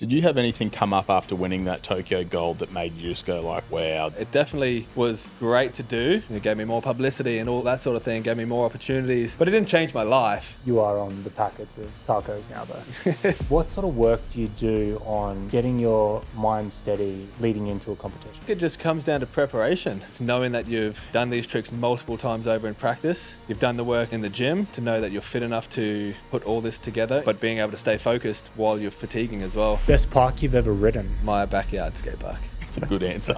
Did you have anything come up after winning that Tokyo gold that made you just go like, wow? It definitely was great to do. It gave me more publicity and all that sort of thing, gave me more opportunities, but it didn't change my life. You are on the packets of tacos now though. What sort of work do you do on getting your mind steady leading into a competition? It just comes down to preparation. It's knowing that you've done these tricks multiple times over in practice. You've done the work in the gym to know that you're fit enough to put all this together, but being able to stay focused while you're fatiguing as well. Best park you've ever ridden? My backyard skate park. It's a good answer.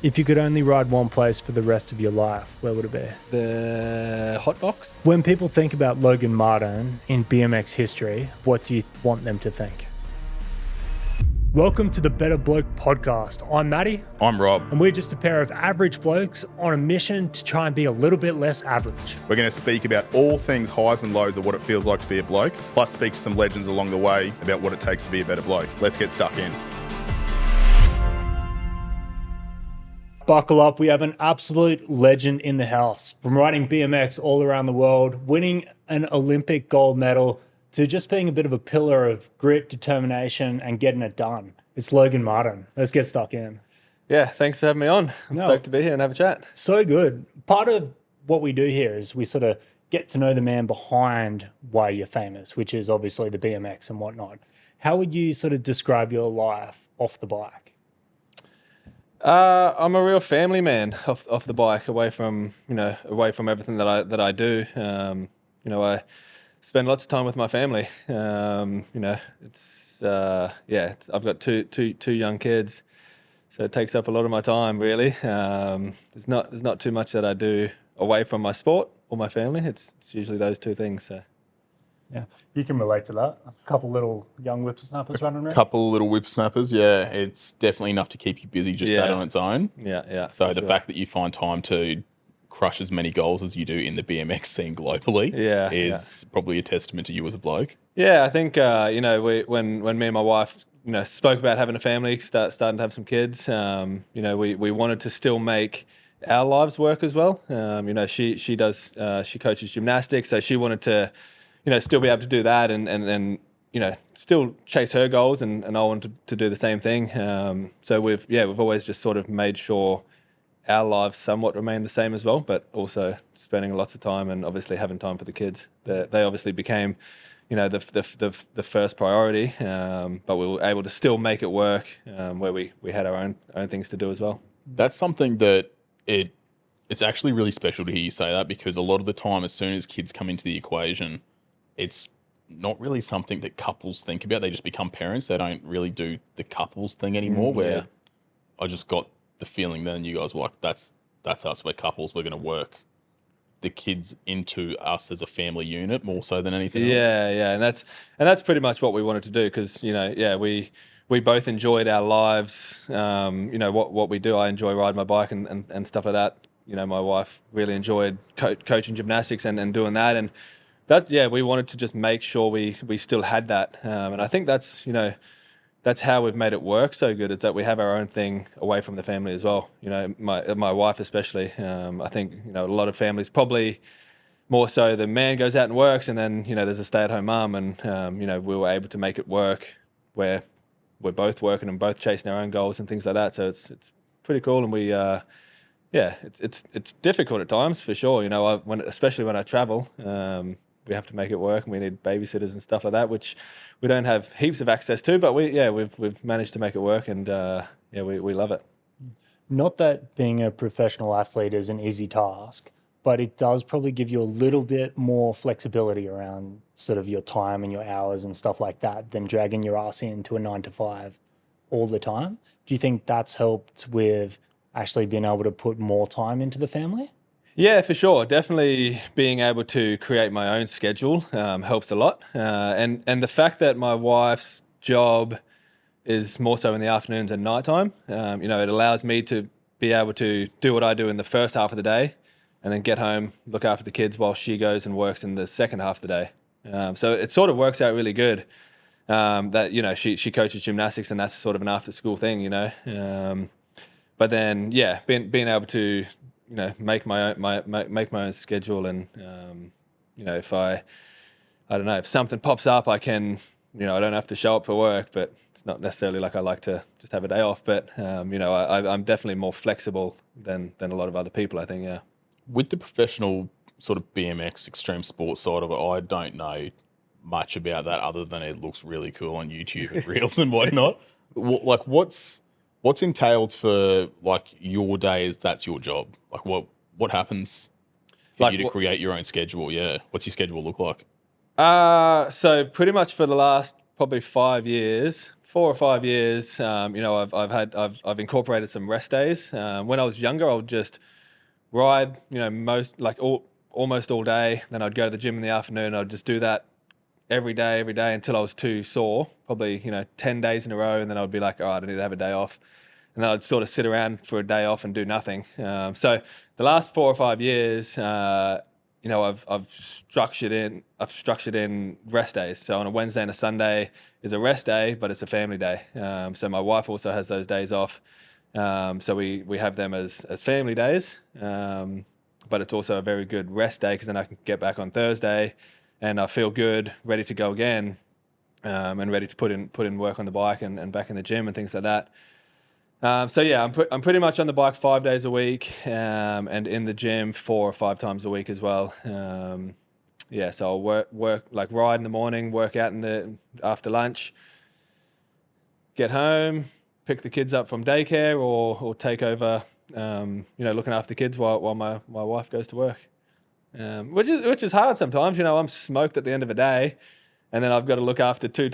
If you could only ride one place for the rest of your life, where would it be? The hot box. When people think about Logan Martin in BMX history, what do you want them to think? Welcome to the Better Bloke Podcast. I'm Matty. I'm Rob. And we're just a pair of average blokes on a mission to try and be a little bit less average. We're going to speak about all things highs and lows of what it feels like to be a bloke, plus speak to some legends along the way about what it takes to be a better bloke. Let's get stuck in. Buckle up, we have an absolute legend in the house. From riding BMX all around the world, winning an Olympic gold medal, to just being a bit of a pillar of grit, determination, and getting it done. It's Logan Martin. Let's get stuck in. Yeah, thanks for having me on. I'm stoked to be here and have a chat. So good. Part of what we do here is we sort of get to know the man behind why you're famous, which is obviously the BMX and whatnot. How would you sort of describe your life off the bike? I'm a real family man off the bike, away from everything that I do. I spend lots of time with my family. I've got two young kids, so it takes up a lot of my time. Really, there's not too much that I do away from my sport or my family. It's usually those two things. So. Yeah, you can relate to that. A couple little young whippersnappers running around. Couple of little whippersnappers, yeah. It's definitely enough to keep you busy just that on its own. Yeah. So the fact that you find time to crush as many goals as you do in the BMX scene globally is probably a testament to you as a bloke. Yeah, I think when me and my wife spoke about having a family, starting to have some kids, we wanted to still make our lives work as well. She coaches gymnastics, so she wanted to still be able to do that and still chase her goals, and I wanted to do the same thing. So we've always just sort of made sure our lives somewhat remain the same as well, but also spending lots of time and obviously having time for the kids. They obviously became, the first priority, but we were able to still make it work where we had our own things to do as well. That's something that it's actually really special to hear you say that, because a lot of the time, as soon as kids come into the equation, it's not really something that couples think about. They just become parents. They don't really do the couples thing anymore, where I just got the feeling then you guys were like, that's us, we're couples, we're going to work the kids into us as a family unit more so than anything else. Yeah, and that's pretty much what we wanted to do, because we both enjoyed our lives. What we do. I enjoy riding my bike and stuff like that. My wife really enjoyed coaching gymnastics and doing that, and that we wanted to just make sure we still had that, and I think that's how we've made it work so good, is that we have our own thing away from the family as well. My wife especially. I think a lot of families, probably more so, the man goes out and works, and then there's a stay-at-home mum, and we were able to make it work where we're both working and both chasing our own goals and things like that. So it's pretty cool, and we it's difficult at times for sure. Especially when I travel. We have to make it work, and we need babysitters and stuff like that, which we don't have heaps of access to. But we've managed to make it work, and we love it. Not that being a professional athlete is an easy task, but it does probably give you a little bit more flexibility around sort of your time and your hours and stuff like that than dragging your ass into a 9 to 5 all the time. Do you think that's helped with actually being able to put more time into the family? Yeah, for sure. Definitely being able to create my own schedule helps a lot. And the fact that my wife's job is more so in the afternoons and nighttime, it allows me to be able to do what I do in the first half of the day, and then get home, look after the kids while she goes and works in the second half of the day. So it sort of works out really good that, she coaches gymnastics, and that's sort of an after school thing, but then, being able to, make my own schedule, and if if something pops up, I can I don't have to show up for work, but it's not necessarily like I like to just have a day off. But, I'm definitely more flexible than a lot of other people, I think, yeah. With the professional sort of BMX extreme sports side of it, I don't know much about that other than it looks really cool on YouTube and reels and whatnot. Like what's entailed for like your days? That's your job. Like what happens for Like you to create your own schedule? Yeah. What's your schedule look like? So pretty much for the last probably 4 or 5 years, I've incorporated some rest days. When I was younger, I would just ride, almost all day. Then I'd go to the gym in the afternoon. I'd just do that every day until I was too sore, probably, 10 days in a row. And then I'd be like, all right, I need to have a day off. And then I'd sort of sit around for a day off and do nothing. So the last 4 or 5 years, I've structured in rest days. So on a Wednesday and a Sunday is a rest day, but it's a family day. So my wife also has those days off. So we have them as family days. But it's also a very good rest day because then I can get back on Thursday and I feel good, ready to go again, and ready to put in work on the bike and back in the gym and things like that. I'm pretty much on the bike 5 days a week, and in the gym 4 or 5 times a week as well. So I'll work like ride in the morning, work out after lunch, get home, pick the kids up from daycare, or take over, looking after the kids while my wife goes to work, which is hard sometimes. I'm smoked at the end of a day, and then I've got to look after 2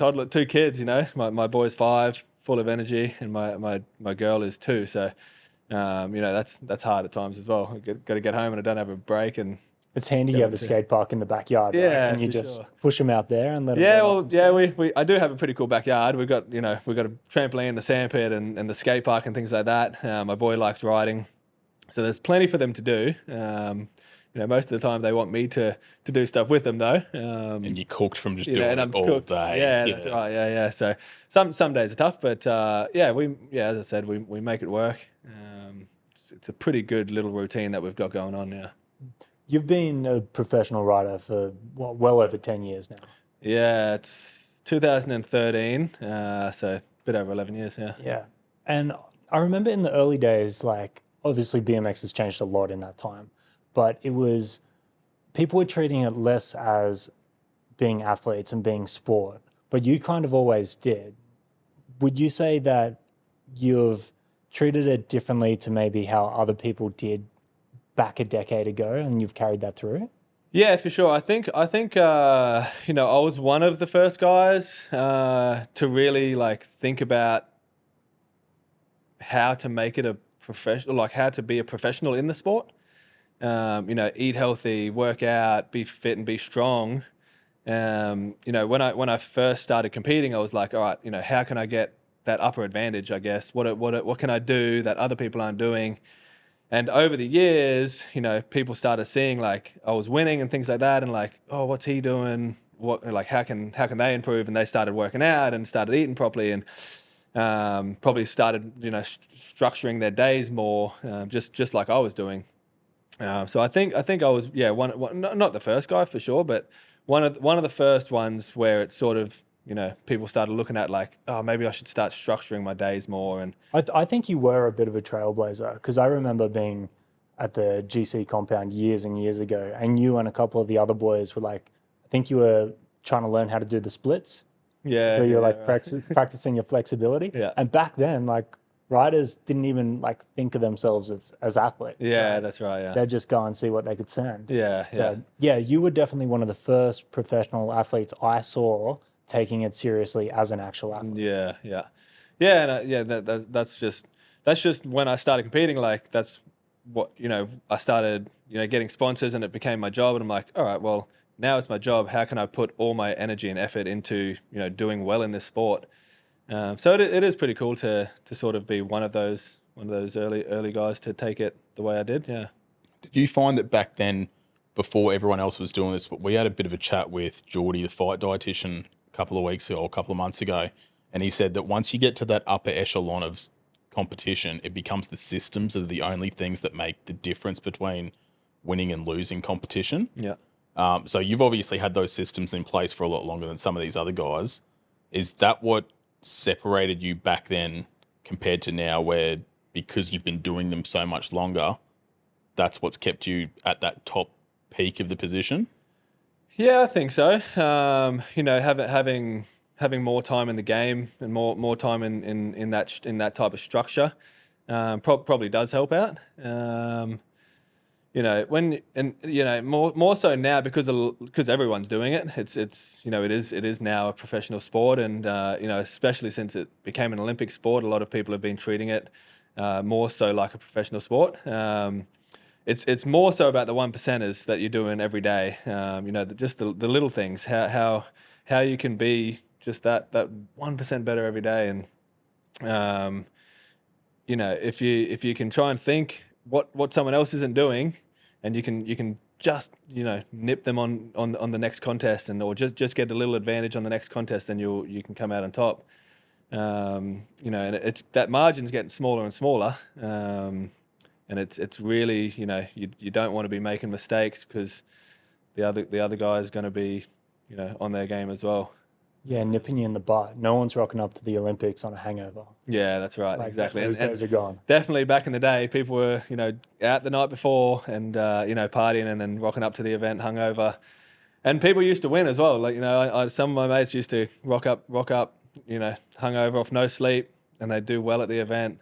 kids. My boy's 5. Full of energy, and my girl is 2. So, that's hard at times as well. I got to get home and I don't have a break. And it's handy you have a skate park in the backyard. Yeah, right? And you just push them out there and let them. I do have a pretty cool backyard. We've got a trampoline, the sandpit, and the skate park and things like that. My boy likes riding, so there's plenty for them to do. Most of the time they want me to do stuff with them though. And you cooked from just doing it all day. Yeah, that's right. Yeah. So some days are tough, but as I said, we make it work. It's a pretty good little routine that we've got going on now. You've been a professional rider for well over 10 years now. Yeah, it's 2013, so a bit over 11 years. Yeah, and I remember in the early days, like obviously BMX has changed a lot in that time. But it was, people were treating it less as being athletes and being sport, but you kind of always did. Would you say that you've treated it differently to maybe how other people did back a decade ago, and you've carried that through? Yeah, for sure. I think I was one of the first guys to really think about how to make it a professional, like how to be a professional in the sport. Eat healthy, work out, be fit and be strong. When I first started competing, I was like, all right, how can I get that upper advantage, I guess? What can I do that other people aren't doing? And over the years, people started seeing like I was winning and things like that, and like, oh, what's he doing? How can they improve? And they started working out and started eating properly, and probably started structuring their days more, just like I was doing. So I think I was one not the first guy for sure, but one of the first ones where it sort of people started looking at like, oh, maybe I should start structuring my days more. And I think you were a bit of a trailblazer, because I remember being at the GC compound years and years ago, and you and a couple of the other boys were like, I think you were trying to learn how to do the splits. Yeah. So you're practicing your flexibility. Yeah. And back then, like, riders didn't even think of themselves as athletes. Yeah, right? That's right. Yeah. They'd just go and see what they could send. Yeah. You were definitely one of the first professional athletes I saw taking it seriously as an actual athlete. And that's just when I started competing. Like that's what I started getting sponsors, and it became my job. And I'm like, all right, well now it's my job. How can I put all my energy and effort into doing well in this sport? So it is pretty cool to sort of be one of those early guys to take it the way I did. Yeah. Did you find that back then, before everyone else was doing this, we had a bit of a chat with Geordie, the fight dietitian, a couple of months ago, and he said that once you get to that upper echelon of competition, it becomes the systems are the only things that make the difference between winning and losing competition. Yeah. So you've obviously had those systems in place for a lot longer than some of these other guys. Is that what separated you back then compared to now, where because you've been doing them so much longer, that's what's kept you at that top peak of the position? Yeah, I think so. Having more time in the game and more time in that type of structure probably does help out. More so now because everyone's doing it. It is now a professional sport, and especially since it became an Olympic sport, a lot of people have been treating it more so like a professional sport. It's more so about the 1%ers that you're doing every day. Just the little things, how you can be just that 1% better every day, and if you can try and think what someone else isn't doing, and you can just nip them on the next contest, or just get a little advantage on the next contest, then you can come out on top. And it's that margin's getting smaller and smaller. And it's really, you don't want to be making mistakes, because the other guy is going to be, on their game as well. Yeah, nipping you in the butt. No one's rocking up to the Olympics on a hangover. Yeah, that's right. Like, exactly. Those days are gone. Definitely back in the day, people were, out the night before and, partying and then rocking up to the event hungover. And people used to win as well. Like, some of my mates used to rock up, hungover off no sleep, and they'd do well at the event.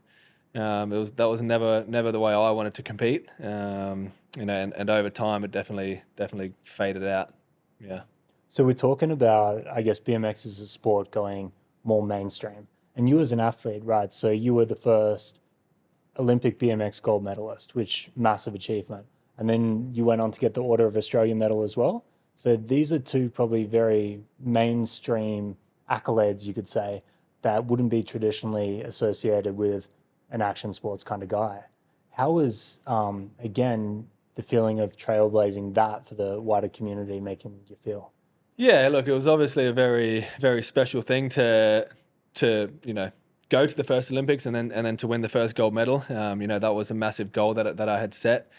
That was never the way I wanted to compete. And over time it definitely faded out. Yeah. So we're talking about, I guess, BMX as a sport going more mainstream. And you as an athlete, right? So you were the first Olympic BMX gold medalist, which massive achievement. And then you went on to get the Order of Australia medal as well. So these are two probably very mainstream accolades, you could say, that wouldn't be traditionally associated with an action sports kind of guy. How was, again, the feeling of trailblazing that for the wider community making you feel? Yeah, look, it was obviously a very, very special thing to go to the first Olympics and then to win the first gold medal. That was a massive goal that I had set.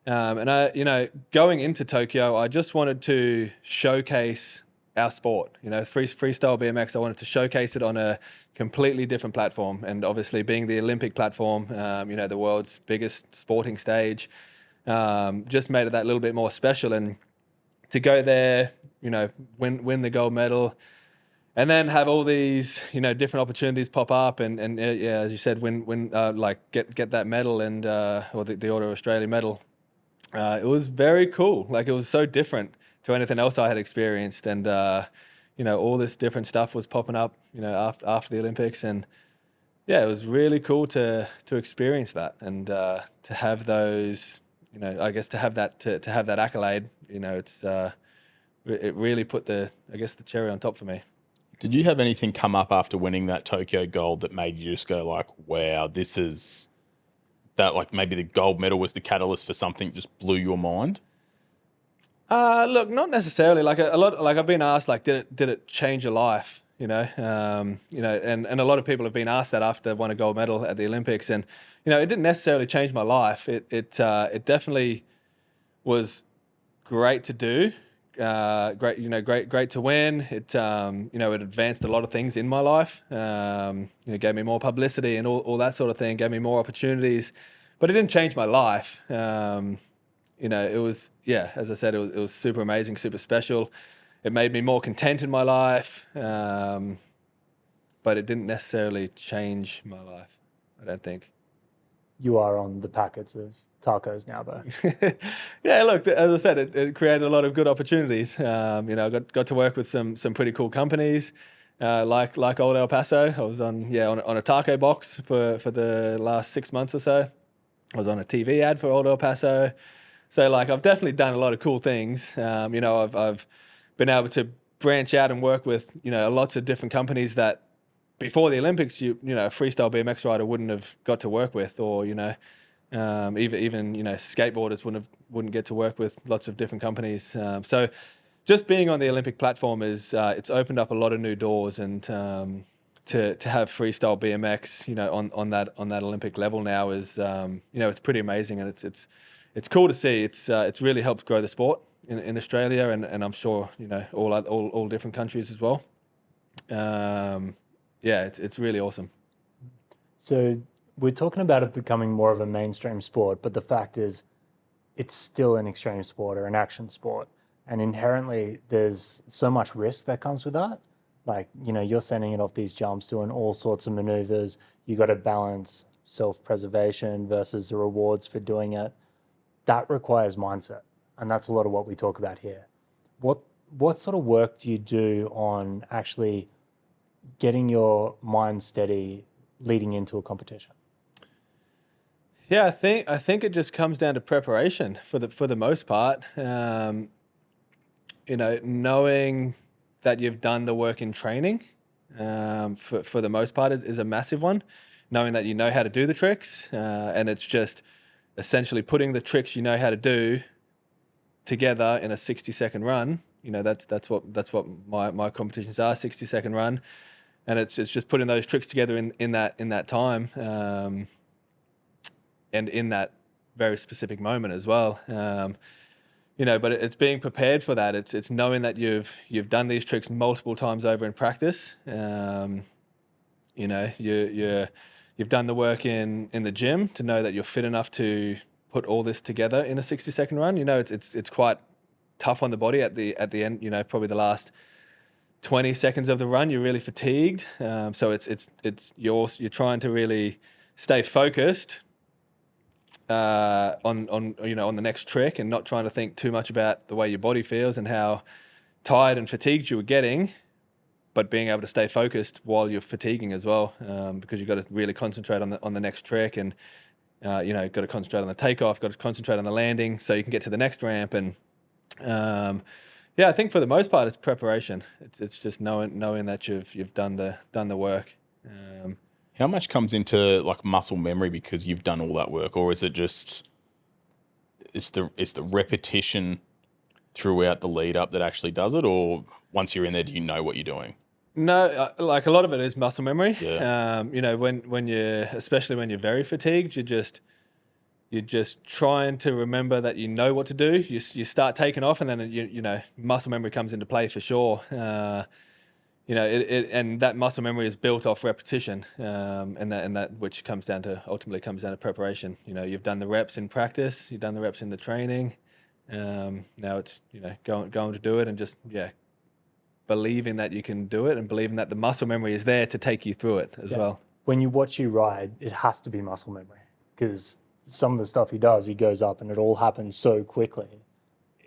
And I, going into Tokyo, I just wanted to showcase our sport. Freestyle BMX, I wanted to showcase it on a completely different platform. And obviously being the Olympic platform, the world's biggest sporting stage, just made it that little bit more special. And to go there, win the gold medal, and then have all these, different opportunities pop up, and as you said, get that medal and or the Order of Australia medal. It was very cool. Like, it was so different to anything else I had experienced, and all this different stuff was popping up, after the Olympics, and yeah, it was really cool to experience that, and to have those, I guess to have that accolade, it's it really put the cherry on top for me. Did you have anything come up after winning that Tokyo gold that made you just go like, wow, this is that, like maybe the gold medal was the catalyst for something, just blew your mind? Look, not necessarily. Like a lot, like I've been asked, like, did it change your life? And a lot of people have been asked that after they won a gold medal at the Olympics, and it didn't necessarily change my life. It definitely was great to do. Great to win. It it advanced a lot of things in my life. Gave me more publicity and all that sort of thing. Gave me more opportunities, but it didn't change my life. It was, as I said, it was super amazing, super special. It made me more content in my life, but it didn't necessarily change my life, I don't think. You are on the packets of tacos now, though. Yeah, look, as I said, it created a lot of good opportunities. I got to work with some pretty cool companies, like Old El Paso. I was on a taco box for the last 6 months or so. I was on a TV ad for Old El Paso. So, like, I've definitely done a lot of cool things. I've been able to branch out and work with, lots of different companies that before the Olympics, a freestyle BMX rider wouldn't have got to work with, or, even skateboarders wouldn't get to work with lots of different companies. So just being on the Olympic platform it's opened up a lot of new doors, and to have freestyle BMX, on that Olympic level now is, it's pretty amazing, and it's cool to see. It's really helped grow the sport in Australia, and I'm sure, all different countries as well. It's really awesome. So we're talking about it becoming more of a mainstream sport, but the fact is it's still an extreme sport or an action sport. And inherently there's so much risk that comes with that. Like, you're sending it off these jumps, doing all sorts of maneuvers. You got to balance self-preservation versus the rewards for doing it. That requires mindset. And that's a lot of what we talk about here. What sort of work do you do on actually getting your mind steady leading into a competition? Yeah, I think it just comes down to preparation for the most part. Knowing that you've done the work in training, for the most part is a massive one. Knowing that you know how to do the tricks, and it's just essentially putting the tricks you know how to do together in a 60-second run. That's what my competitions are, 60-second run, and it's just putting those tricks together in that time, and in that very specific moment as well. But it's being prepared for that. It's knowing that you've done these tricks multiple times over in practice. You've done the work in the gym to know that you're fit enough to put all this together in a 60-second run. It's quite tough on the body at the end. Probably the last 20 seconds of the run, you're really fatigued. So you're trying to really stay focused on the next trick, and not trying to think too much about the way your body feels and how tired and fatigued you were getting, but being able to stay focused while you're fatiguing as well, because you've got to really concentrate on the next trick, and got to concentrate on the takeoff, got to concentrate on the landing, so you can get to the next ramp. And I think for the most part it's preparation. It's just knowing that you've done the work. How much comes into like muscle memory because you've done all that work, or is it just it's the repetition throughout the lead up that actually does it, or once you're in there, do you know what you're doing? No, like a lot of it is muscle memory. Yeah. Especially when you're very fatigued, you're just trying to remember that you know what to do. You start taking off, and then muscle memory comes into play for sure. And that muscle memory is built off repetition, and that which ultimately comes down to preparation. You've done the reps in practice, you've done the reps in the training. Now it's going to do it, and just believing that you can do it, and believing that the muscle memory is there to take you through it as well. When you watch you ride, it has to be muscle memory, because some of the stuff he does, he goes up and it all happens so quickly.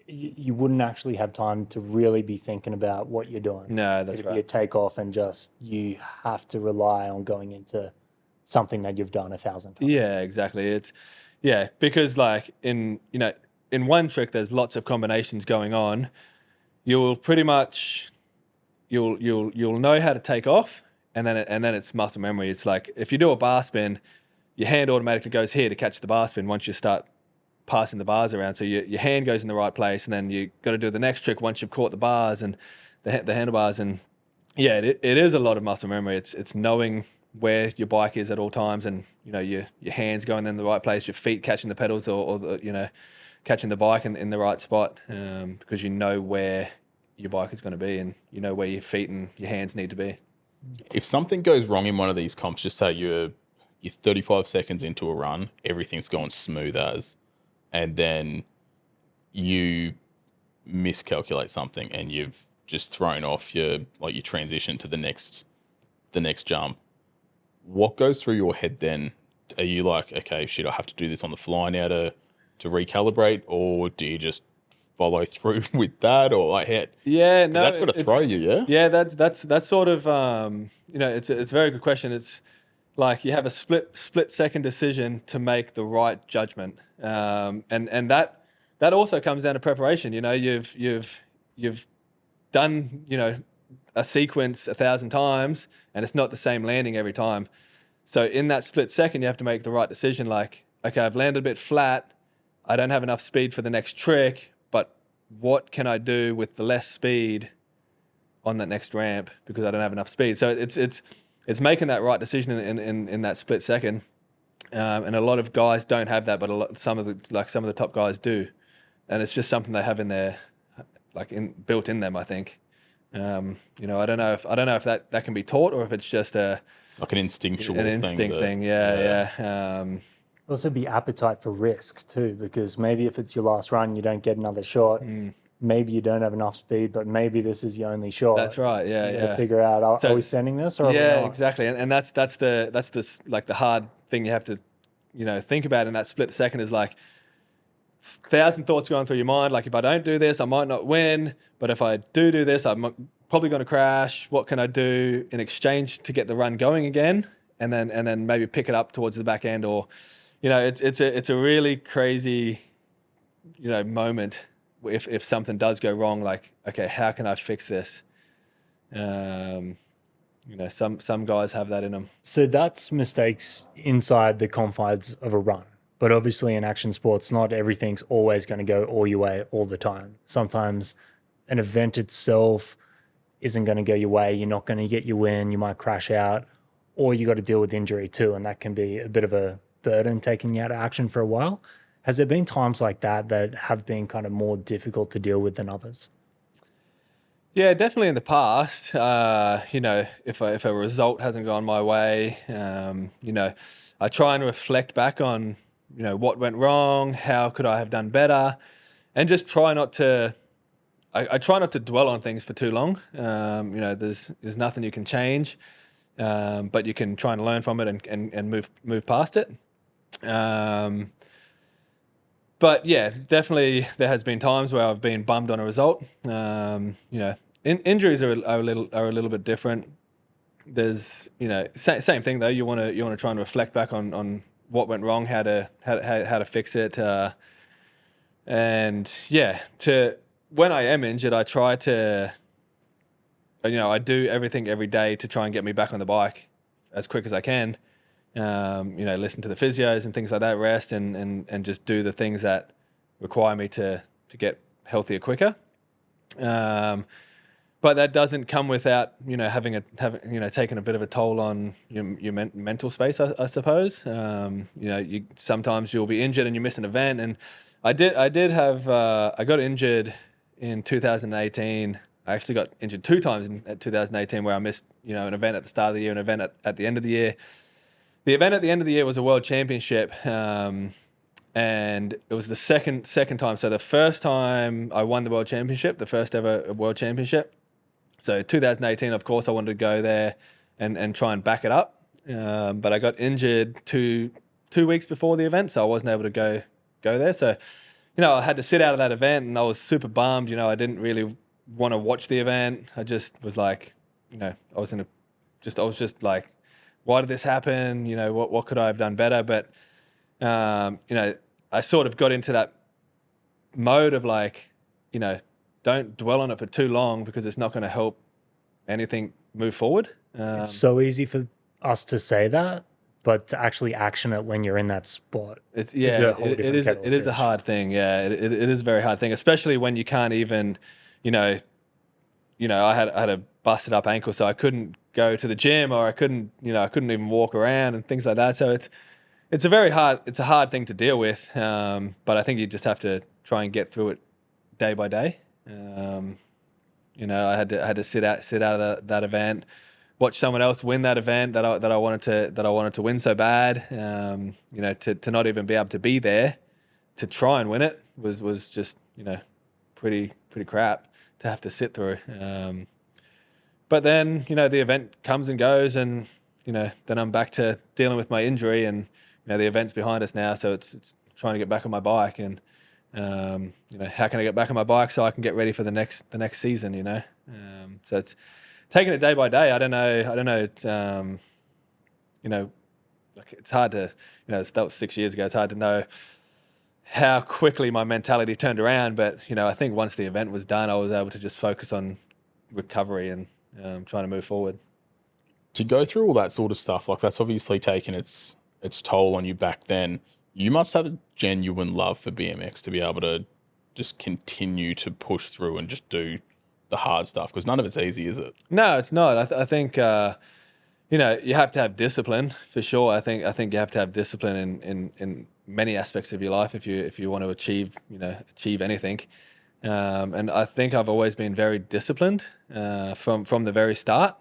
You wouldn't actually have time to really be thinking about what you're doing. No, that's It'd right. be a takeoff, and just you have to rely on going into something that you've done 1,000 times. Yeah, exactly. Because like in one trick, there's lots of combinations going on. You'll pretty much you'll know how to take off, and then it's muscle memory. It's like if you do a bar spin, your hand automatically goes here to catch the bar spin once you start passing the bars around. So your hand goes in the right place, and then you got to do the next trick once you've caught the bars and the handlebars. And it is a lot of muscle memory. It's knowing where your bike is at all times, and your hands going in the right place, your feet catching the pedals, or catching the bike in the right spot, because you know where your bike is going to be, and you know where your feet and your hands need to be. If something goes wrong in one of these comps, just say you're 35 seconds into a run, everything's going smooth as, and then you miscalculate something and you've just thrown off your transition to the next jump. What goes through your head then? Are you like, okay, shit, I have to do this on the fly now to recalibrate, or do you just follow through with that, or like how? Yeah, no, that's got to throw you, yeah. Yeah, that's sort of it's a very good question. It's like you have a split second decision to make the right judgment, and that also comes down to preparation. You've done a sequence 1,000 times, and it's not the same landing every time. So in that split second, you have to make the right decision. Like, okay, I've landed a bit flat. I don't have enough speed for the next trick, but what can I do with the less speed on that next ramp, because I don't have enough speed? So it's making that right decision in that split second, and a lot of guys don't have that, but some of the top guys do, and it's just something they have in their built in them, I think. You know, I don't know if that can be taught or if it's just like an instinctual an instinct thing. Yeah. Also be appetite for risk too, because maybe if it's your last run, you don't get another shot. Maybe you don't have enough speed, but maybe this is your only shot. That's right. Yeah, You yeah. gotta figure out, are we sending this or are we not? Exactly. And that's the like the hard thing you have to, you know, think about in that split second is like 1,000 thoughts going through your mind. Like, if I don't do this, I might not win. But if I do this, I'm probably going to crash. What can I do in exchange to get the run going again? And then maybe pick it up towards the back end, or, you know, it's a really crazy, you know, moment if something does go wrong. Like, okay, how can I fix this? You know, some guys have that in them. So that's mistakes inside the confines of a run. But obviously in action sports, not everything's always going to go all your way all the time. Sometimes an event itself isn't going to go your way. You're not going to get your win. You might crash out, or you got to deal with injury too. And that can be a bit of a burden taking you out of action for a while. Has there been times like that have been kind of more difficult to deal with than others? Yeah, definitely in the past. You know, if a result hasn't gone my way, you know, I try and reflect back on, you know, what went wrong, how could I have done better, and just try not to. I try not to dwell on things for too long. You know, there's nothing you can change, but you can try and learn from it and move past it. But yeah, definitely there has been times where I've been bummed on a result. You know, injuries are a little bit different. There's, you know, same thing though. You want to try and reflect back on what went wrong, how to fix it, and yeah, when I am injured, I try to, you know, I do everything every day to try and get me back on the bike as quick as I can. You know, listen to the physios and things like that, rest and just do the things that require me to get healthier quicker. But that doesn't come without, you know, having taking a bit of a toll on your mental space, I suppose. You know, sometimes you'll be injured and you miss an event, and I got injured in 2018. I actually got injured 2 times in 2018, where I missed, you know, an event at the start of the year, an event at the end of the year. The event at the end of the year was a world championship, and it was the second time. So the first time I won the world championship, the first ever world championship. So 2018, of course, I wanted to go there and try and back it up. But I got injured two weeks before the event, so I wasn't able to go there. So, you know, I had to sit out of that event, and I was super bummed. You know, I didn't really want to watch the event. I just was like, you know, I was just like, why did this happen? You know, what could I have done better? But, you know, I sort of got into that mode of like, you know, don't dwell on it for too long, because it's not going to help anything move forward. It's so easy for us to say that, but to actually action it when you're in that spot. It is a hard thing. Yeah, it is a very hard thing, especially when you can't even, you know, I had a busted up ankle, so I couldn't go to the gym, or I couldn't even walk around and things like that. So it's a hard thing to deal with. But I think you just have to try and get through it day by day. You know, I had to sit out of that event, watch someone else win that event that I wanted to win so bad. You know, to not even be able to be there to try and win it was just, you know, pretty crap to have to sit through. But then, you know, the event comes and goes, and, you know, then I'm back to dealing with my injury, and, you know, the event's behind us now, so it's trying to get back on my bike, and you know, how can I get back on my bike so I can get ready for the next season, you know? So it's taking it day by day. I don't know. You know, like, it's hard to, you know, that was 6 years ago. It's hard to know how quickly my mentality turned around. But, you know, I think once the event was done, I was able to just focus on recovery and trying to move forward. To go through all that sort of stuff, like, that's obviously taken its toll on you back then. You must have a genuine love for BMX to be able to just continue to push through and just do the hard stuff, because none of it's easy, is it? No, it's not. I think you know, you have to have discipline for sure. I think you have to have discipline in many aspects of your life if you want to achieve anything. And I think I've always been very disciplined from the very start.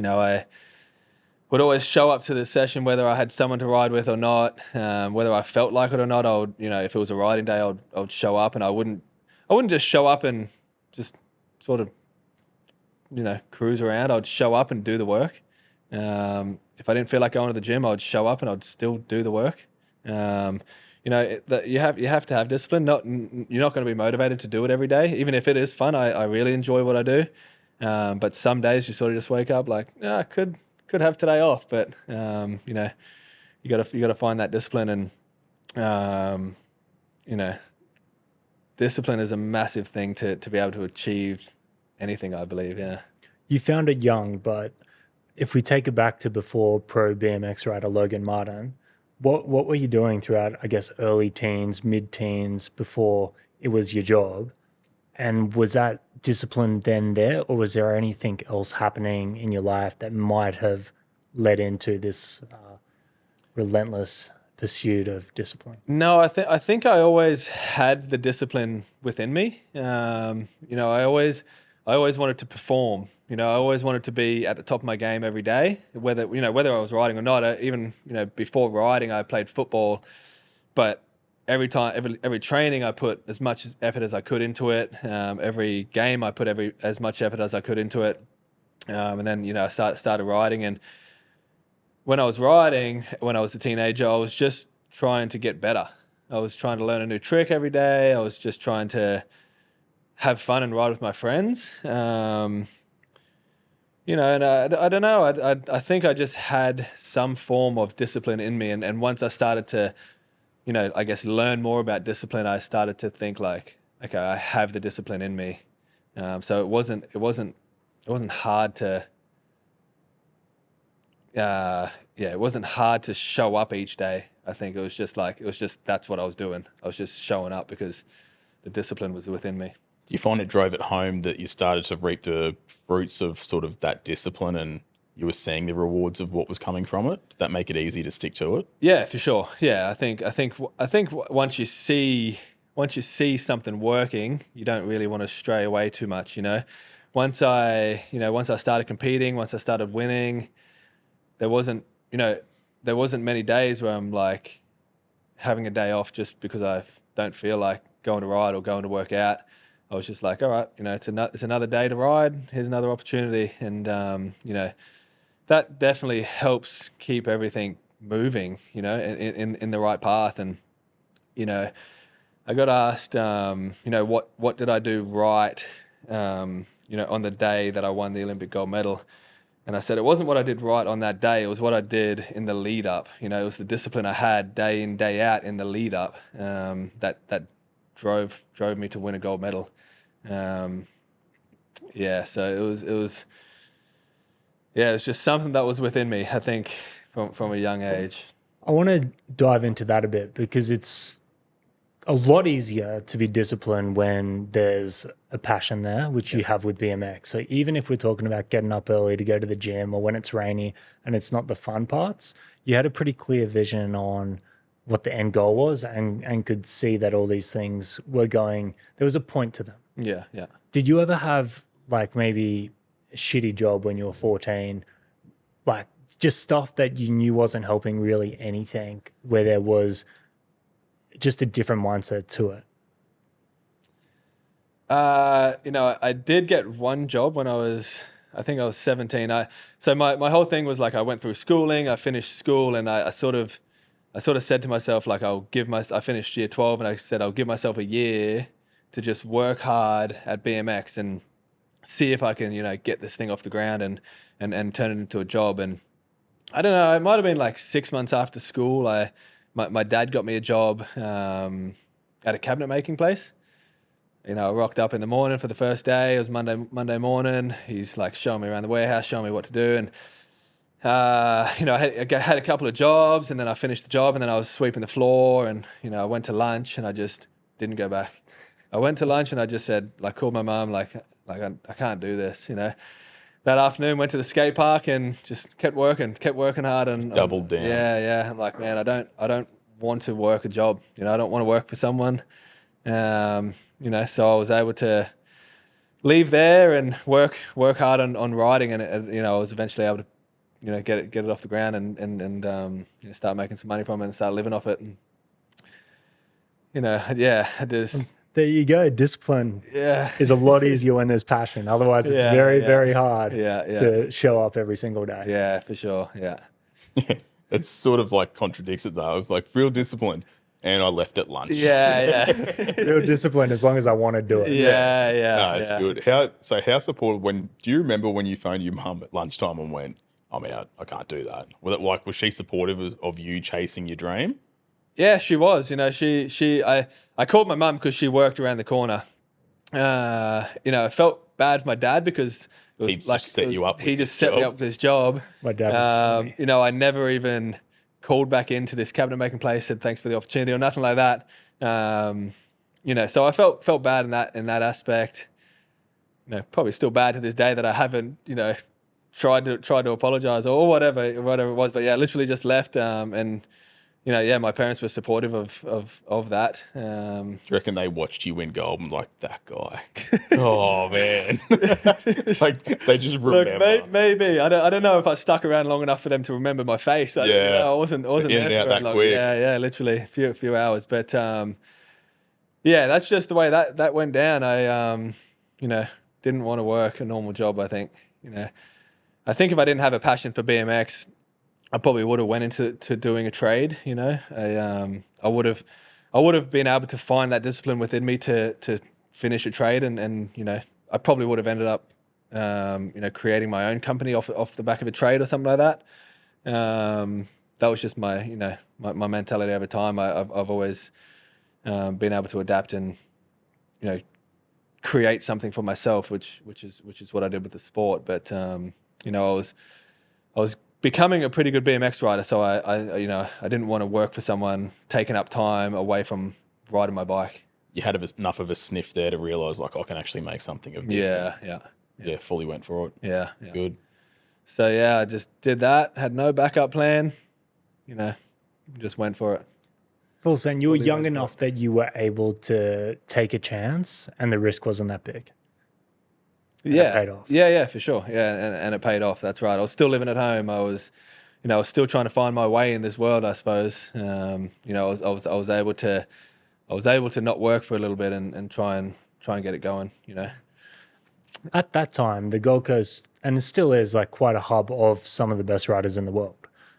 I would always show up to the session whether I had someone to ride with or not, whether I felt like it or not. I would, if it was a riding day, I would show up, and I wouldn't just show up and just sort of, cruise around. I'd show up and do the work. If I didn't feel like going to the gym, I would show up and I'd still do the work. You have to have discipline. You're not going to be motivated to do it every day, even if it is fun. I really enjoy what I do, but some days you sort of just wake up like, I could have today off, but you got to find that discipline, and discipline is a massive thing to be able to achieve anything, I believe. Yeah. You found it young, but if we take it back to before pro BMX rider Logan Martin, what were you doing throughout, I guess, early teens, mid-teens, before it was your job? And was that discipline then there, or was there anything else happening in your life that might have led into this relentless pursuit of discipline? No, I think I always had the discipline within me. I always wanted to perform. I always wanted to be at the top of my game every day, whether I was riding or not. Even before riding, I played football, but every training I put as much effort as I could into it. Every game I put as much effort as I could into it. And then I started riding, and when I was riding, when I was a teenager, I was just trying to get better. I was trying to learn a new trick every day. I was just trying to have fun and ride with my friends. And I don't know. I think I just had some form of discipline in me. And once I started to, I guess learn more about discipline, I started to think like, okay, I have the discipline in me. So it wasn't hard to, it wasn't hard to show up each day. I think it was just that's what I was doing. I was just showing up because the discipline was within me. Do you find it drove it home that you started to reap the fruits of sort of that discipline, and you were seeing the rewards of what was coming from it? Did that make it easy to stick to it? Yeah, for sure. Yeah, I think once you see something working, you don't really want to stray away too much. Once I started competing, once I started winning, there wasn't many days where I'm like having a day off just because I don't feel like going to ride or going to work out. I was just like, all right, it's another day to ride. Here's another opportunity. And, that definitely helps keep everything moving, in the right path. And, I got asked, what did I do right, on the day that I won the Olympic gold medal? And I said, it wasn't what I did right on that day. It was what I did in the lead up. It was the discipline I had day in, day out in the lead up, that drove me to win a gold medal. So it was just something that was within me, I think, from a young age. I want to dive into that a bit, because it's a lot easier to be disciplined when there's a passion there, which you have with BMX. So even if we're talking about getting up early to go to the gym, or when it's rainy and it's not the fun parts, you had a pretty clear vision on what the end goal was, and could see that all these things were going, there was a point to them. Yeah. Did you ever have like maybe a shitty job when you were 14, like just stuff that you knew wasn't helping really anything, where there was just a different mindset to it? I did get one job when I think I was 17. So my whole thing was like, I went through schooling, I finished school, and I sort of said to myself, like, I finished year 12, and I said, I'll give myself a year to just work hard at BMX and see if I can, get this thing off the ground and turn it into a job. And I don't know, it might have been like 6 months after school, my dad got me a job at a cabinet making place. I rocked up in the morning for the first day. It was Monday morning. He's like showing me around the warehouse, showing me what to do. And, I had a couple of jobs, and then I finished the job, and then I was sweeping the floor, and, I went to lunch, and I just didn't go back. I went to lunch, and I just said, like, called my mum, like I can't do this, That afternoon, went to the skate park and just kept working hard, and doubled down. Yeah. I'm like, man, I don't want to work a job. I don't want to work for someone. You know, so I was able to leave there and work hard on riding, and you know, I was eventually able to, you know, get it off the ground and you know, start making some money from it and start living off it. And you know, yeah, I just There you go. Discipline is a lot easier when there's passion. Otherwise, it's very hard to show up every single day. Yeah, for sure. Yeah. It's sort of like contradicts it though. It's like real discipline, and I left at lunch. Yeah. Real discipline as long as I want to do it. Yeah. No, it's good. How supportive? Do you remember when you phoned your mum at lunchtime and went, "I'm out. I can't do that." Was she supportive of you chasing your dream? Yeah, she was. You know, I called my mum because she worked around the corner. You know, I felt bad for my dad because it was He just set you up. He just set me up with this job. My dad. You know, I never even called back into this cabinet making place, said thanks for the opportunity or nothing like that. You know, so I felt bad in that aspect. You know, probably still bad to this day that I haven't, you know, tried to apologize or whatever it was. But yeah, literally just left. And you know, yeah, my parents were supportive of that. Do you reckon they watched you win gold and like, that guy? Oh man, like they just remember. Look, maybe I don't know if I stuck around long enough for them to remember my face. You know, I wasn't in there and out for that long. quick. Yeah, literally a few hours. But yeah, that's just the way that went down. I you know, didn't want to work a normal job. I think, you know, I think if I didn't have a passion for BMX, I probably would have went into doing a trade. You know, I would have been able to find that discipline within me to finish a trade, and you know, I probably would have ended up you know, creating my own company off the back of a trade or something like that. That was just my, you know, my mentality over time. I've always been able to adapt and, you know, create something for myself, which is what I did with the sport. But you know, I was becoming a pretty good BMX rider, so I you know, I didn't want to work for someone taking up time away from riding my bike. You had enough of a sniff there to realise like, I can actually make something of this. Yeah, fully went for it. Yeah, it's good. So yeah, I just did that. Had no backup plan. You know, just went for it. Cool. So you were young enough that you were able to take a chance, and the risk wasn't that big. And it paid off. Yeah, for sure. Yeah, and it paid off. That's right. I was still living at home. I was, you know, I was still trying to find my way in this world, I suppose. You know, I was able to not work for a little bit and try and get it going. You know, at that time, the Gold Coast, and it still is, like quite a hub of some of the best riders in the world.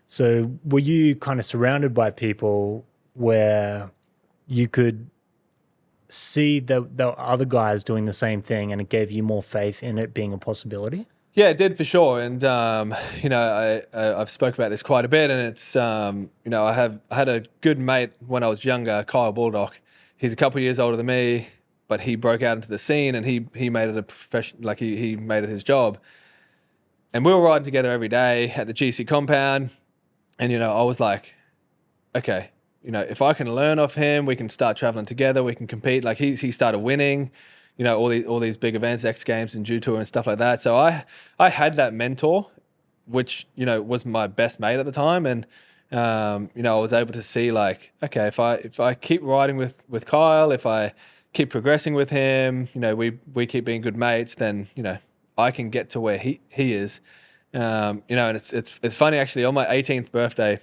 So were you kind of surrounded by people where you could see that there were other guys doing the same thing, and it gave you more faith in it being a possibility? Yeah, it did for sure. And you know, I've spoke about this quite a bit, and it's you know, I had a good mate when I was younger, Kyle Baldock. He's a couple of years older than me, but he broke out into the scene, and he made it a profession. Like he made it his job. And we were riding together every day at the GC compound, and you know, I was like, okay, you know, if I can learn off him, we can start traveling together, we can compete. Like he started winning, you know, all these big events, X Games and Dew Tour and stuff like that. So I had that mentor, which, you know, was my best mate at the time. And, you know, I was able to see like, okay, if I keep riding with Kyle, if I keep progressing with him, you know, we keep being good mates, then, you know, I can get to where he is. You know, and it's funny actually, on my 18th birthday,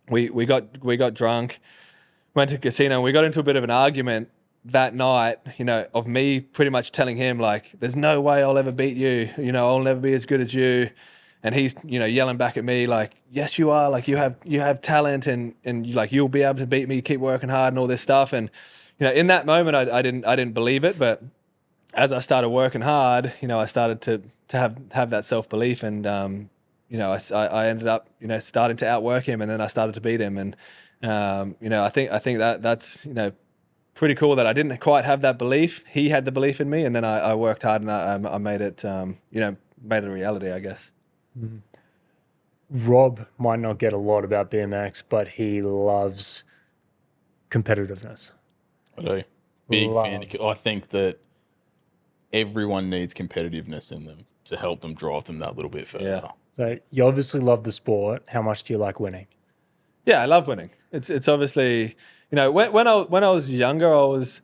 we got drunk, went to a casino, and we got into a bit of an argument that night, you know, of me pretty much telling him like, there's no way I'll ever beat you, you know, I'll never be as good as you. And he's, you know, yelling back at me like, yes, you are, like you have talent, and like you'll be able to beat me, keep working hard and all this stuff. And, you know, in that moment I didn't believe it, but as I started working hard, you know, I started to have that self-belief, and you know, I ended up, you know, starting to outwork him, and then I started to beat him. And, you know, I think that's, you know, pretty cool that I didn't quite have that belief. He had the belief in me, and then I worked hard, and I made it, you know, made it a reality, I guess. Mm-hmm. Rob might not get a lot about BMX, but he loves competitiveness. I do. Big fan. I think that everyone needs competitiveness in them to help them drive them that little bit further. Yeah. So you obviously love the sport. How much do you like winning? Yeah, I love winning. It's obviously, you know, when I was younger, I was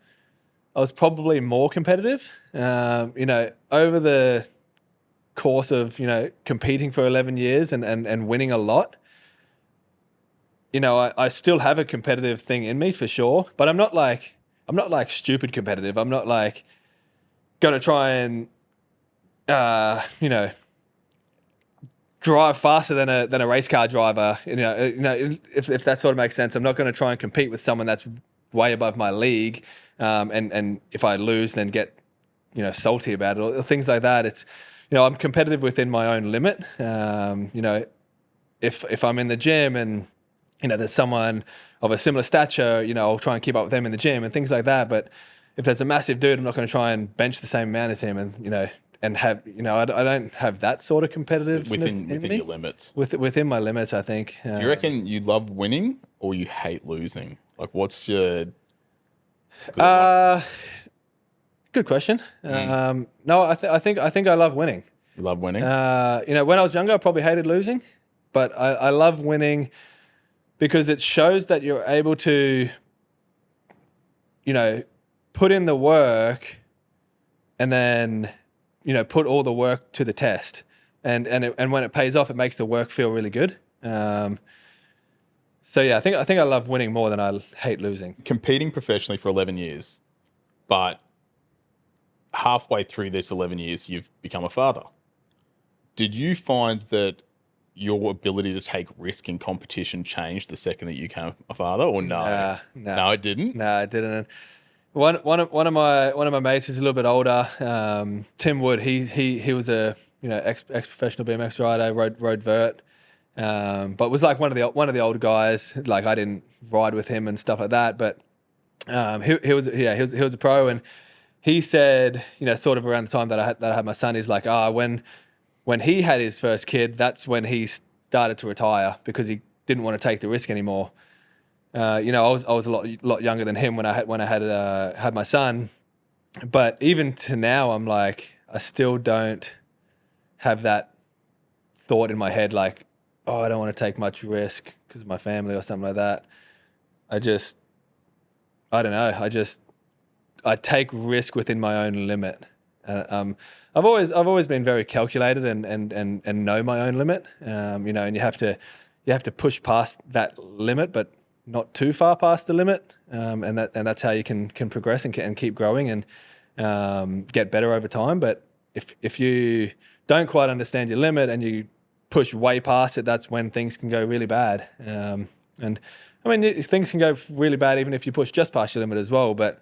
I was probably more competitive. Over the course of, competing for 11 years and winning a lot, I still have a competitive thing in me for sure, but I'm not like stupid competitive. I'm not like going to try and, drive faster than a race car driver. If that sort of makes sense. I'm not going to try and compete with someone that's way above my league. And if I lose, then get, salty about it or things like that. It's, I'm competitive within my own limit. If I'm in the gym and, there's someone of a similar stature, I'll try and keep up with them in the gym and things like that. But if there's a massive dude, I'm not going to try and bench the same amount as him and have, I don't have that sort of competitiveness within me. your limits. Within my limits, I think. Do you reckon you love winning or you hate losing? Like, what's your... Good question. No, I think I love winning. You love winning? When I was younger, I probably hated losing, but I love winning because it shows that you're able to, put in the work and then, put all the work to the test. And when it pays off, it makes the work feel really good. So yeah, I think I love winning more than I hate losing. Competing professionally for 11 years, but halfway through this 11 years, you've become a father. Did you find that your ability to take risk in competition changed the second that you became a father, or no? No, it didn't. No, it didn't. One of my mates is a little bit older. Tim Wood. He was a ex professional BMX rider, rode vert, but was like one of the older guys. Like I didn't ride with him and stuff like that, but he was a pro, and he said sort of around the time that I had my son, he's like when he had his first kid, that's when he started to retire because he didn't want to take the risk anymore. I was a lot younger than him when I had my son, but even to now, I'm like, I still don't have that thought in my head, like, oh, I don't want to take much risk because of my family or something like that. I don't know. I take risk within my own limit. I've always been very calculated and know my own limit. And you have to push past that limit, but not too far past the limit. And that's how you can progress and keep growing and get better over time. But if you don't quite understand your limit and you push way past it, that's when things can go really bad. And I mean, things can go really bad even if you push just past your limit as well. But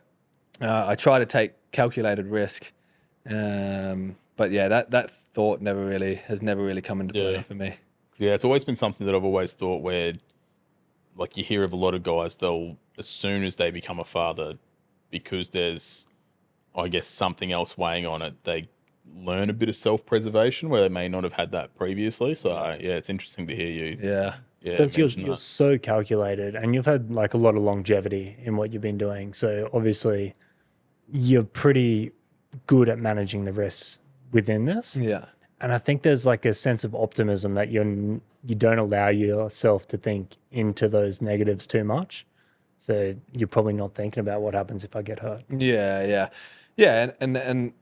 I try to take calculated risk. But yeah, that thought has never really come into play for me. Yeah, it's always been something that I've always thought where, like, you hear of a lot of guys, they'll, as soon as they become a father, because there's, I guess, something else weighing on it, they learn a bit of self-preservation where they may not have had that previously. So yeah, it's interesting to hear you. Yeah. You're so calculated, and you've had like a lot of longevity in what you've been doing. So obviously you're pretty good at managing the risks within this. Yeah. And I think there's like a sense of optimism that you don't allow yourself to think into those negatives too much. So you're probably not thinking about what happens if I get hurt. Yeah. And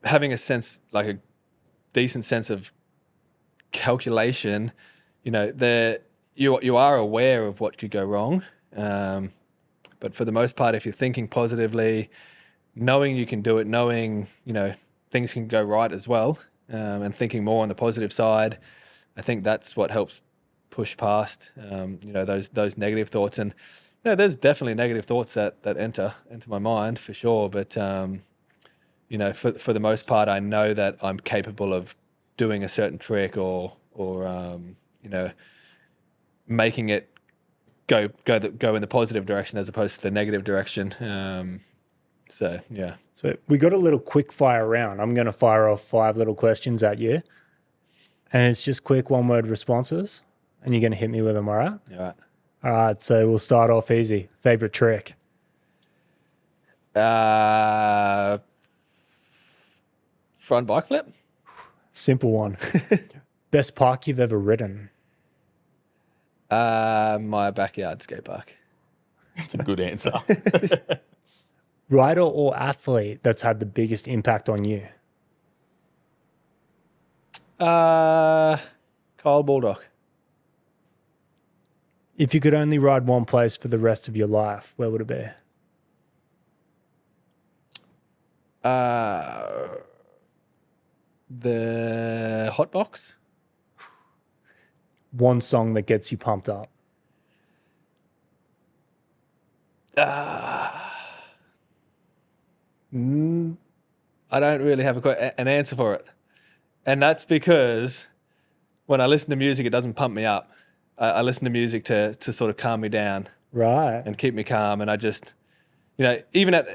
having a sense, like a decent sense of calculation, you are aware of what could go wrong. But for the most part, if you're thinking positively, knowing you can do it, knowing, things can go right as well, and thinking more on the positive side, I think that's what helps push past, those negative thoughts. And, there's definitely negative thoughts that enter into my mind for sure. But, for the most part, I know that I'm capable of doing a certain trick or making it go in the positive direction as opposed to the negative direction. So, yeah. So we got a little quick fire round. I'm going to fire off 5 little questions at you. And it's just quick 1-word responses. And you're going to hit me with them, all right? All right. All right, so we'll start off easy. Favorite trick? Front bike flip. Simple one. Best park you've ever ridden? My backyard skate park. That's a good answer. Rider or athlete that's had the biggest impact on you? Kyle Baldock. If you could only ride one place for the rest of your life, where would it be? The hot box. One song that gets you pumped up. I don't really have an answer for it. And that's because when I listen to music, it doesn't pump me up. I listen to music to sort of calm me down. Right. And keep me calm. And I just, even at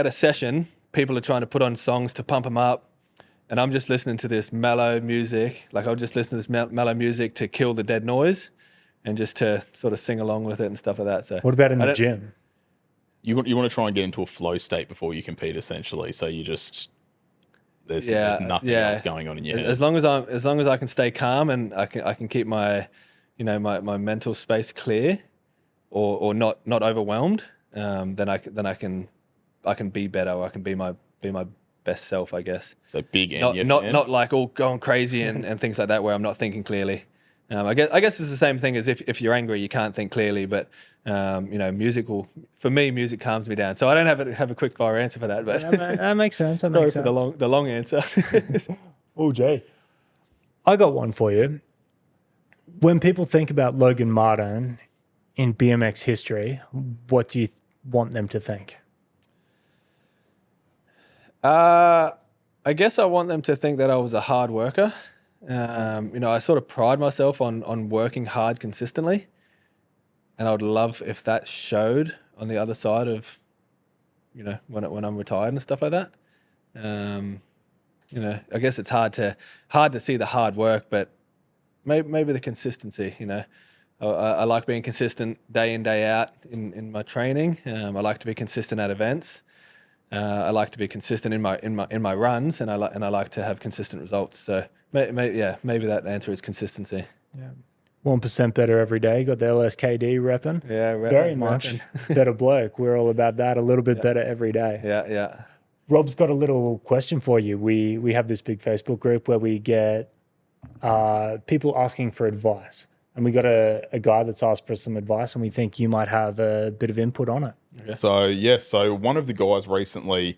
a session, people are trying to put on songs to pump them up. And I'm just listening to this mellow music. Like I'll just listen to this mellow music to kill the dead noise and just to sort of sing along with it and stuff like that. So what about in the gym? You want to try and get into a flow state before you compete, essentially. So you just there's nothing else going on in your head. As long as I can stay calm and I can keep my my mental space clear or not overwhelmed, then I can be better. Or I can be my best self, I guess. So big not like all going crazy and things like that where I'm not thinking clearly. I guess it's the same thing as if you're angry, you can't think clearly. But music calms me down. So I don't have a quick fire answer for that. But that makes sense. Sorry for the long answer. Oh, Jay, I got one for you. When people think about Logan Martin in BMX history, what do you want them to think? I guess I want them to think that I was a hard worker. I sort of pride myself on working hard consistently, and I would love if that showed on the other side of, when I'm retired and stuff like that. I guess it's hard to see the hard work, but maybe the consistency. I like being consistent day in, day out in my training. I like to be consistent at events. I like to be consistent in my runs, and I like to have consistent results. So maybe that answer is consistency. Yeah, 1% better every day. Got the LSKD repping. Yeah, very much. Better bloke. We're all about that. A little bit better every day. Yeah. Rob's got a little question for you. We have this big Facebook group where we get people asking for advice, and we got a guy that's asked for some advice, and we think you might have a bit of input on it. Okay. So one of the guys recently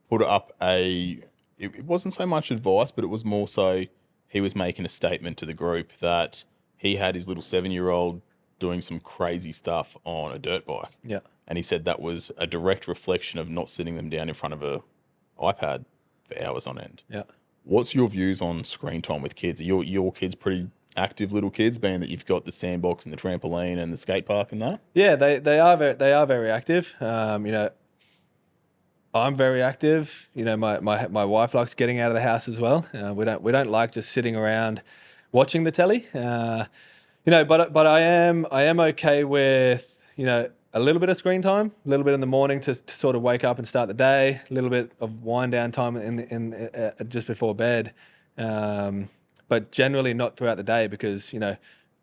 put up it wasn't so much advice, but it was more so he was making a statement to the group that he had his little 7-year-old doing some crazy stuff on a dirt bike. Yeah. And he said that was a direct reflection of not sitting them down in front of a iPad for hours on end. Yeah. What's your views on screen time with kids? Are your kids pretty active little kids, being that you've got the sandbox and the trampoline and the skate park and that? Yeah, they are very active. I'm very active. My wife likes getting out of the house as well. We don't like just sitting around watching the telly. But I am okay with a little bit of screen time, a little bit in the morning to sort of wake up and start the day, a little bit of wind down time in just before bed. But generally not throughout the day, because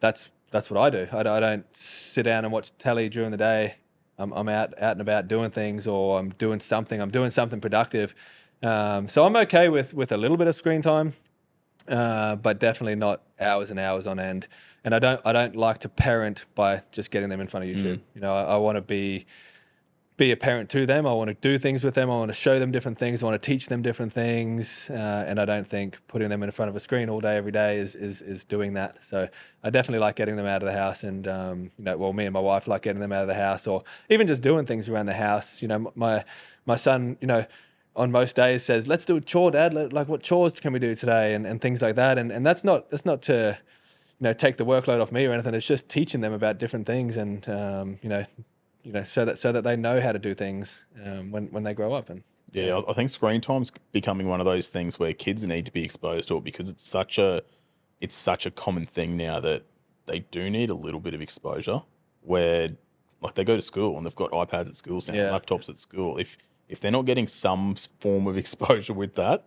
that's what I do. I don't sit down and watch telly during the day. I'm out and about doing things, or I'm doing something productive. So I'm okay with a little bit of screen time, but definitely not hours and hours on end. And I don't like to parent by just getting them in front of YouTube. I want to be a parent to them. I want to do things with them. I want to show them different things. I want to teach them different things. And I don't think putting them in front of a screen all day, every day is doing that. So I definitely like getting them out of the house. And, me and my wife like getting them out of the house, or even just doing things around the house. My son, on most days says, let's do a chore, Dad. Like, what chores can we do today? And things like that. And that's not to, take the workload off me or anything. It's just teaching them about different things and, so that they know how to do things when they grow up. And yeah, I think screen time's becoming one of those things where kids need to be exposed to it, because it's such a common thing now that they do need a little bit of exposure. Where like they go to school and they've got iPads at school, laptops at school. If they're not getting some form of exposure with that,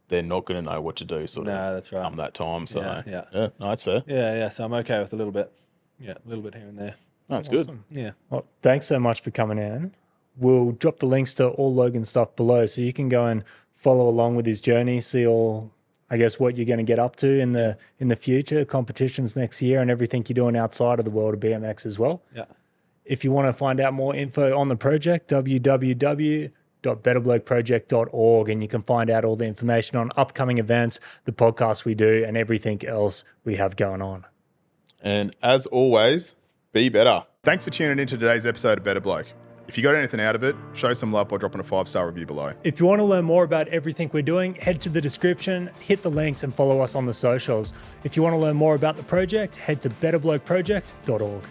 they're not going to know what to do. That's right. Come that time. So yeah, no, that's fair. Yeah. So I'm okay with a little bit. Yeah, a little bit here and there. No, it's awesome. good. Yeah. Well, thanks so much for coming in. we'll drop the links to all Logan's stuff below so you can go and follow along with his journey, see all, I guess, what you're going to get up to in the future, competitions next year, and everything you're doing outside of the world of BMX as well. Yeah. If you want to find out more info on the project, www.betterblokeproject.org, and you can find out all the information on upcoming events, the podcasts we do, and everything else we have going on. And as always, be better. Thanks for tuning in to today's episode of Better Bloke. If you got anything out of it, show some love by dropping a 5-star review below. If you want to learn more about everything we're doing, head to the description, hit the links, and follow us on the socials. If you want to learn more about the project, head to betterblokeproject.org.